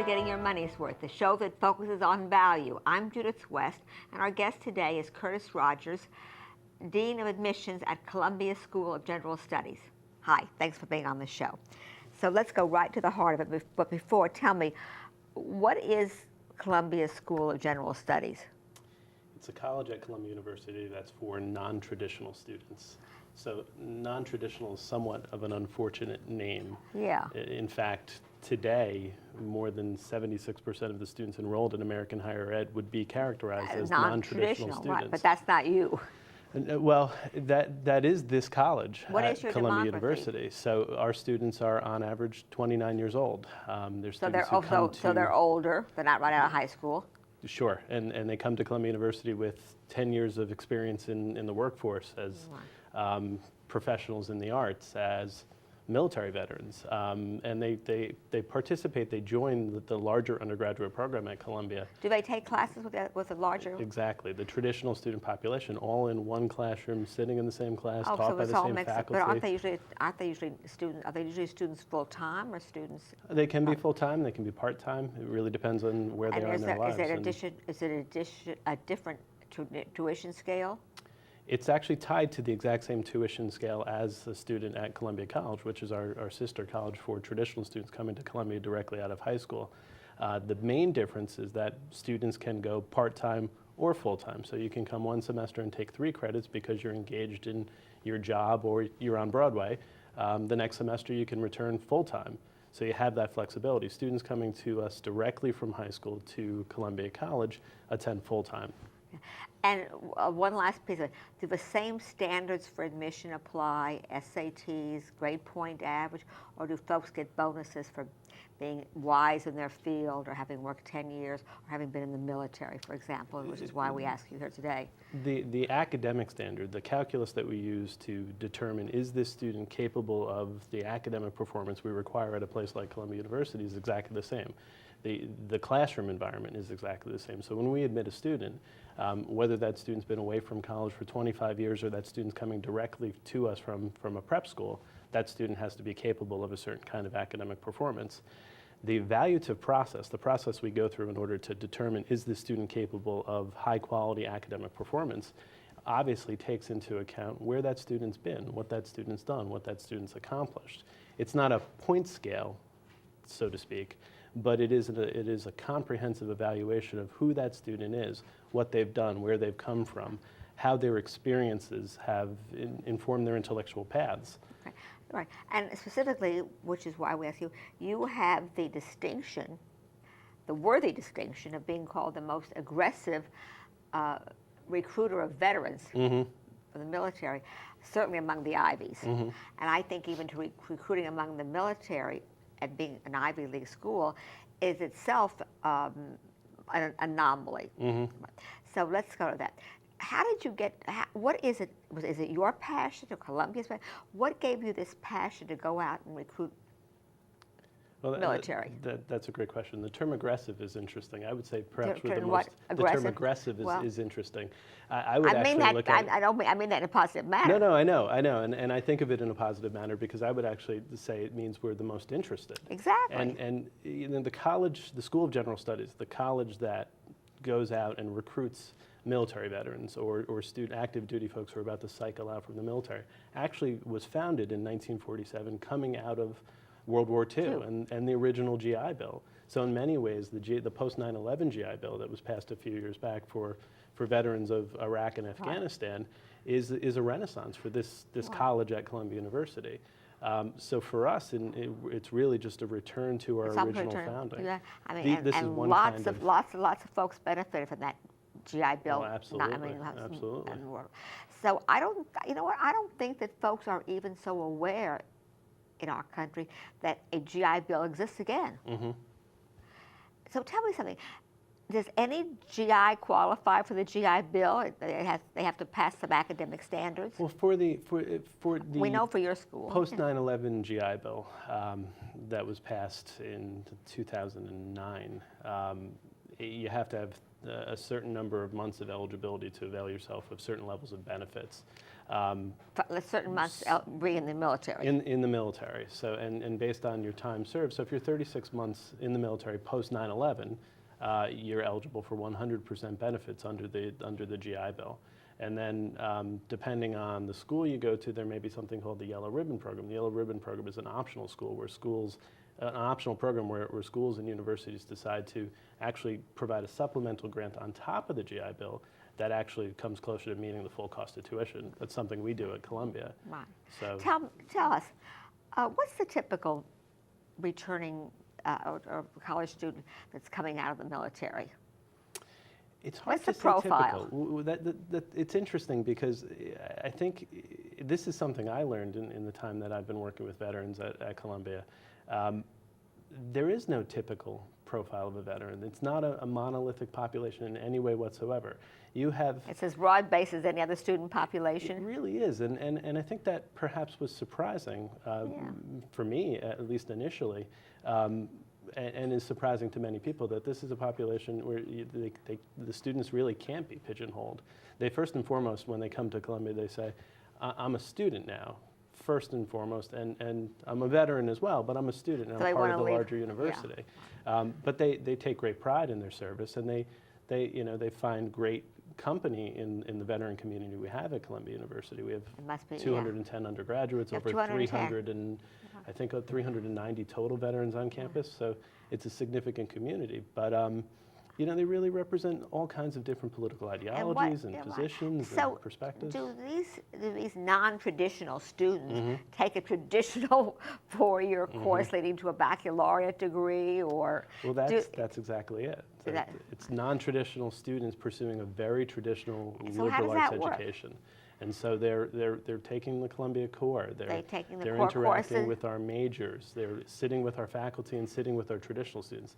to Getting Your Money's Worth, the show that focuses on value. I'm Judith West, and our guest today is Curtis Rodgers, Dean of Admissions at Columbia School of General Studies. Hi, thanks for being on the show. So let's go right to the heart of it, but before, tell me, what is Columbia School of General Studies? It's a college at Columbia University that's for non-traditional students. So non-traditional is somewhat of an unfortunate name. Yeah. In fact, today, more than 76% of the students enrolled in American higher ed would be characterized as non-traditional students. Right, but that's not you. Well, that is this college at Columbia University. So our students are on average 29 years old. So they're older, they're not right out of high school. Sure, and they come to Columbia University with 10 years of experience in the workforce as professionals in the arts, as military veterans, and they participate. They join the larger undergraduate program at Columbia. Do they take classes with a larger? Exactly, the traditional student population, all in one classroom, sitting in the same class, taught by the same faculty. But aren't they usually students? Are they usually students full time or students? They can be full time. They can be part time. It really depends on where they are in their lives. Is it a different tuition scale? It's actually tied to the exact same tuition scale as a student at Columbia College, which is our sister college for traditional students coming to Columbia directly out of high school. The main difference is that students can go part-time or full-time. So you can come one semester and take 3 credits because you're engaged in your job or you're on Broadway. The next semester you can return full-time. So you have that flexibility. Students coming to us directly from high school to Columbia College attend full-time. And one last piece of it, do the same standards for admission apply, SATs, grade point average, or do folks get bonuses for being wise in their field or having worked 10 years or having been in the military, for example, which is why we ask you here today? The academic standard, the calculus that we use to determine is this student capable of the academic performance we require at a place like Columbia University is exactly the same. The classroom environment is exactly the same. So when we admit a student, whether that student's been away from college for 25 years or that student's coming directly to us from a prep school, that student has to be capable of a certain kind of academic performance. The evaluative process, the process we go through in order to determine is this student capable of high quality academic performance, obviously takes into account where that student's been, what that student's done, what that student's accomplished. It's not a point scale, so to speak, but it is a comprehensive evaluation of who that student is, what they've done, where they've come from, how their experiences have informed their intellectual paths. Okay. Right, and specifically, which is why we ask you, you have the distinction, the worthy distinction of being called the most aggressive recruiter of veterans for the military, certainly among the Ivies. And I think even to recruiting among the military and being an Ivy League school is itself an anomaly. So let's go to that. How did you get, what is it, is it your passion or Columbia's passion? What gave you this passion to go out and recruit military? That's a great question. The term aggressive is interesting. I would say perhaps the term aggressive is interesting. I mean that in a positive manner. No, I know, and I think of it in a positive manner because I would actually say it means we're the most interested. Exactly. And you know, the School of General Studies, the college that goes out and recruits military veterans or active duty folks who are about to cycle out from the military, actually was founded in 1947 coming out of World War II and the original GI Bill. So in many ways, the post 9/11 GI Bill that was passed a few years back for veterans of Iraq and Afghanistan is a renaissance for this college at Columbia University. So for us, it's really just a return to our original founding. Yeah, I mean, and lots of folks benefited from that GI Bill. Oh, absolutely. Absolutely. So I don't think that folks are even so aware in our country that a GI Bill exists again. So tell me something. Does any GI qualify for the GI Bill? They have to pass some academic standards. Well, for the we know for your school post 9/11 GI Bill that was passed in 2009, you have to have a certain number of months of eligibility to avail yourself of certain levels of benefits. Certain months being in the military. In the military. So, and based on your time served, so if you're 36 months in the military post 9/11, you're eligible for 100% benefits under the GI Bill. And then depending on the school you go to, there may be something called the Yellow Ribbon Program. The Yellow Ribbon Program is an optional school where an optional program where schools and universities decide to actually provide a supplemental grant on top of the GI Bill that actually comes closer to meeting the full cost of tuition. That's something we do at Columbia. Right. So tell us, what's the typical returning or college student that's coming out of the military? It's hard What's to the say profile? typical. It's interesting because I think this is something I learned in the time that I've been working with veterans at Columbia. There is no typical profile of a veteran. It's not a monolithic population in any way whatsoever. You have... It's as broad-based as any other student population. It really is, and I think that perhaps was surprising for me, at least initially. And is surprising to many people that this is a population where the students really can't be pigeonholed. They first and foremost, when they come to Columbia, they say, I'm a student now, first and foremost, and I'm a veteran as well, but I'm a student and I'm part of the larger university. Yeah. But they take great pride in their service, and they find great company in the veteran community we have at Columbia University. We have 210 undergraduates, over 300 and I think 390 total veterans on campus, so it's a significant community. But they really represent all kinds of different political ideologies and positions and perspectives. Do these non-traditional students take a traditional four-year course leading to a baccalaureate degree, or? Well, that's exactly it. It's non-traditional students pursuing a very traditional liberal arts education. And so they're taking the Columbia core. They're interacting with our majors. They're sitting with our faculty and sitting with our traditional students.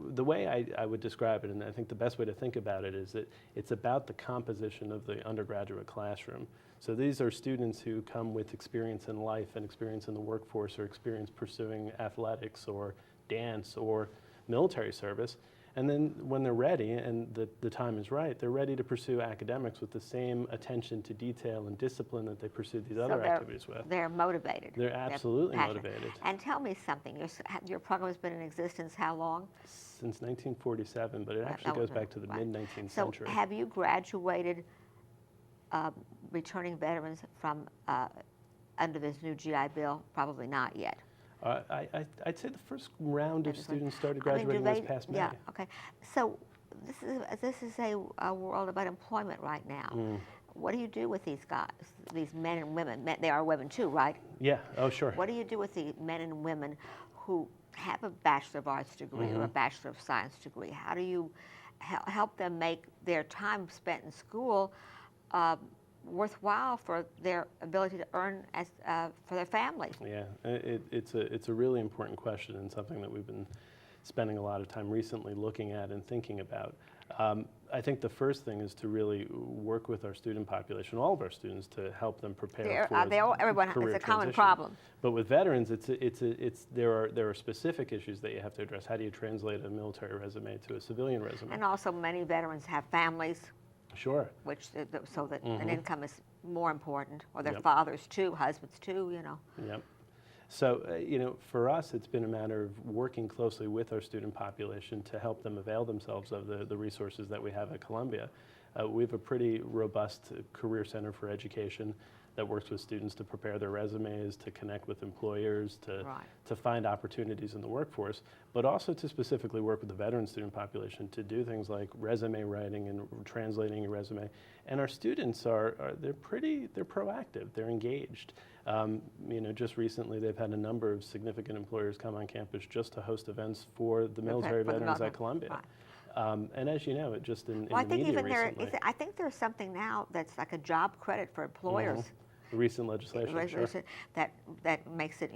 The way I would describe it, and I think the best way to think about it, is that it's about the composition of the undergraduate classroom. So these are students who come with experience in life and experience in the workforce, or experience pursuing athletics or dance or military service. And then when they're ready and the time is right, they're ready to pursue academics with the same attention to detail and discipline that they pursue these other activities with. They're motivated. They're absolutely motivated. And tell me something, your program has been in existence how long? Since 1947, but it actually goes back to the mid-19th century. So have you graduated returning veterans from under this new GI Bill? Probably not yet. I'd say the first round of students started graduating this past May. Yeah, okay. So this is a world about employment right now. What do you do with these guys, these men and women? They are women too, right? Yeah, oh sure. What do you do with the men and women who have a Bachelor of Arts degree or a Bachelor of Science degree? How do you help them make their time spent in school worthwhile for their ability to earn for their family? Yeah, it's a really important question, and something that we've been spending a lot of time recently looking at and thinking about. I think the first thing is to really work with our student population, all of our students, to help them prepare for everyone. Career it's a common transition. problem. But with veterans, there are specific issues that you have to address. How do you translate a military resume to a civilian resume? And also, many veterans have families. Sure. So that an income is more important, or their fathers too, husbands too, Yep. So, for us, it's been a matter of working closely with our student population to help them avail themselves of the resources that we have at Columbia. We have a pretty robust career center for education that works with students to prepare their resumes, to connect with employers, to find opportunities in the workforce, but also to specifically work with the veteran student population to do things like resume writing and translating your resume. And our students they're proactive, they're engaged. Just recently they've had a number of significant employers come on campus just to host events for the military veterans at Columbia. And as you know, I think there's something now that's like a job credit for employers. Recent legislation, sure. that makes it,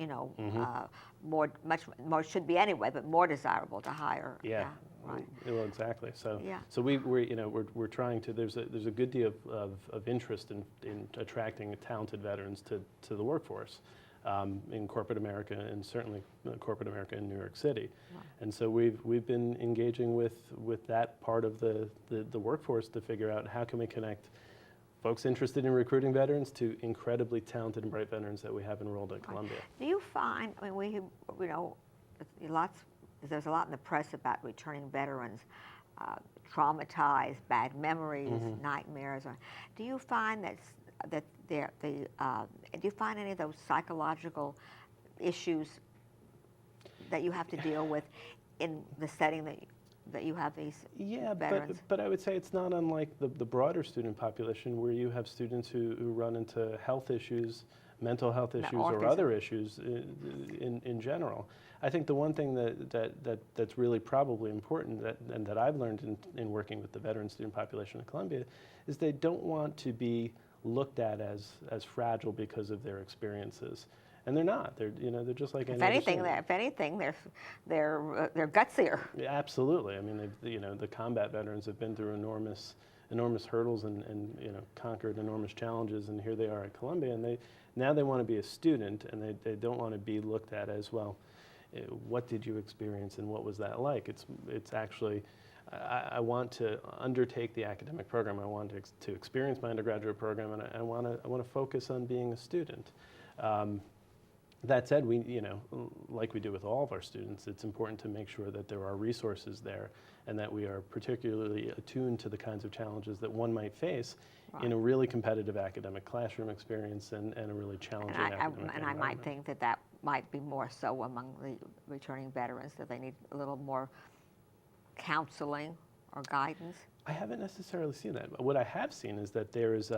much more should be anyway, but more desirable to hire. Yeah. Right. Well, exactly. So we're trying to. There's a good deal of interest in attracting talented veterans to the workforce. in corporate America, and certainly corporate America in New York City. Wow. And so we've been engaging with that part of the workforce to figure out how can we connect folks interested in recruiting veterans to incredibly talented and bright veterans that we have enrolled at Columbia. Do you find, I mean, there's a lot in the press about returning veterans, traumatized, bad memories, nightmares. Do you find do you find any of those psychological issues that you have to deal with in the setting that you have these veterans? But I would say it's not unlike the broader student population, where you have students who run into health issues, mental health issues, or other issues in general. I think the one thing that's really probably important and that I've learned in working with the veteran student population at Columbia is they don't want to be looked at as fragile because of their experiences. And they're not. They're just like any other student. If anything, they're gutsier. Yeah, absolutely. I mean, the combat veterans have been through enormous hurdles and conquered enormous challenges, and here they are at Columbia, and now they want to be a student, and they don't want to be looked at as, well, what did you experience and what was that like? It's actually, I want to undertake the academic program. I want to experience my undergraduate program, and I want to focus on being a student. That said, like we do with all of our students, it's important to make sure that there are resources there and that we are particularly attuned to the kinds of challenges that one might face in a really competitive academic classroom experience and a really challenging academic environment. And I might think that might be more so among the returning veterans, that they need a little more counseling or guidance. I haven't necessarily seen that. What I have seen is that there is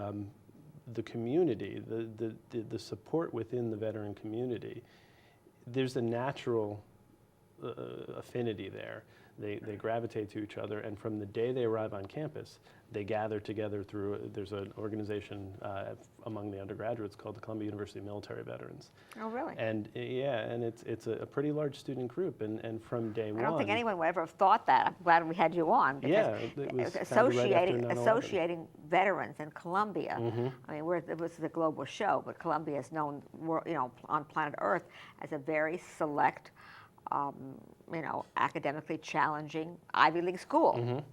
the community, the support within the veteran community. There's a natural affinity there. They gravitate to each other, and from the day they arrive on campus, they gather together there's an organization among the undergraduates called the Columbia University Military Veterans. Oh, really? And and it's a pretty large student group, and from day one. I don't think anyone would ever have thought that. I'm glad we had you on. Yeah, it was associating veterans in Columbia. I mean, it was the global show, but Columbia is known, on planet Earth as a very select, academically challenging Ivy League school.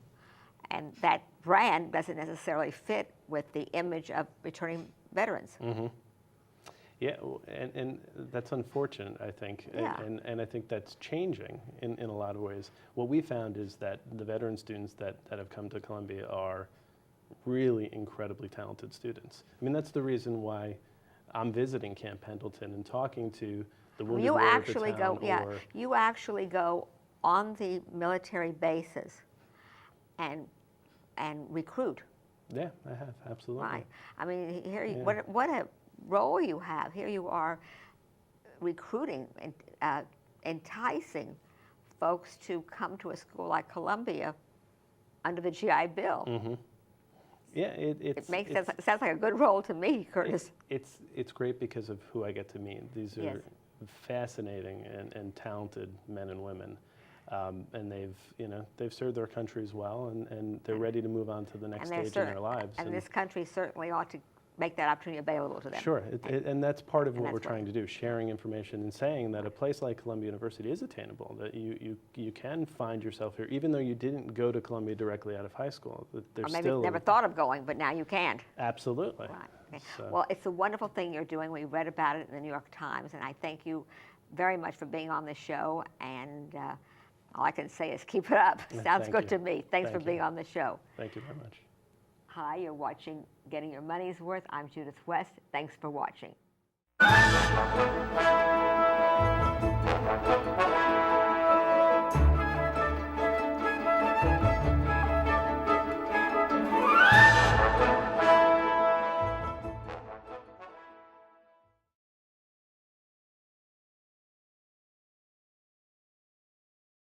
And that brand doesn't necessarily fit with the image of returning veterans. Yeah, and that's unfortunate, I think. Yeah. And I think that's changing in a lot of ways. What we found is that the veteran students that have come to Columbia are really incredibly talented students. I mean, that's the reason why I'm visiting Camp Pendleton and talking to the wounded warrior of the town. You actually go on the military bases and recruit. Yeah, I have, absolutely. Right. I mean, what a role you have. Here you are recruiting and enticing folks to come to a school like Columbia under the GI Bill. Yeah, it sounds like a good role to me, Curtis. It's great because of who I get to meet. These are fascinating and talented men and women. And they've served their countries well, and they're ready to move on to the next stage in their lives. And this country certainly ought to make that opportunity available to them. Sure, and that's part of what we're trying to do, sharing information and saying that a place like Columbia University is attainable, that you can find yourself here, even though you didn't go to Columbia directly out of high school. Or maybe never thought of going, but now you can. Absolutely. Right. Okay. So. Well, it's a wonderful thing you're doing. We read about it in the New York Times, and I thank you very much for being on the show, and all I can say is keep it up. Sounds good to me. Thanks for being on the show. Thank you very much. Hi, you're watching Getting Your Money's Worth. I'm Judith West. Thanks for watching.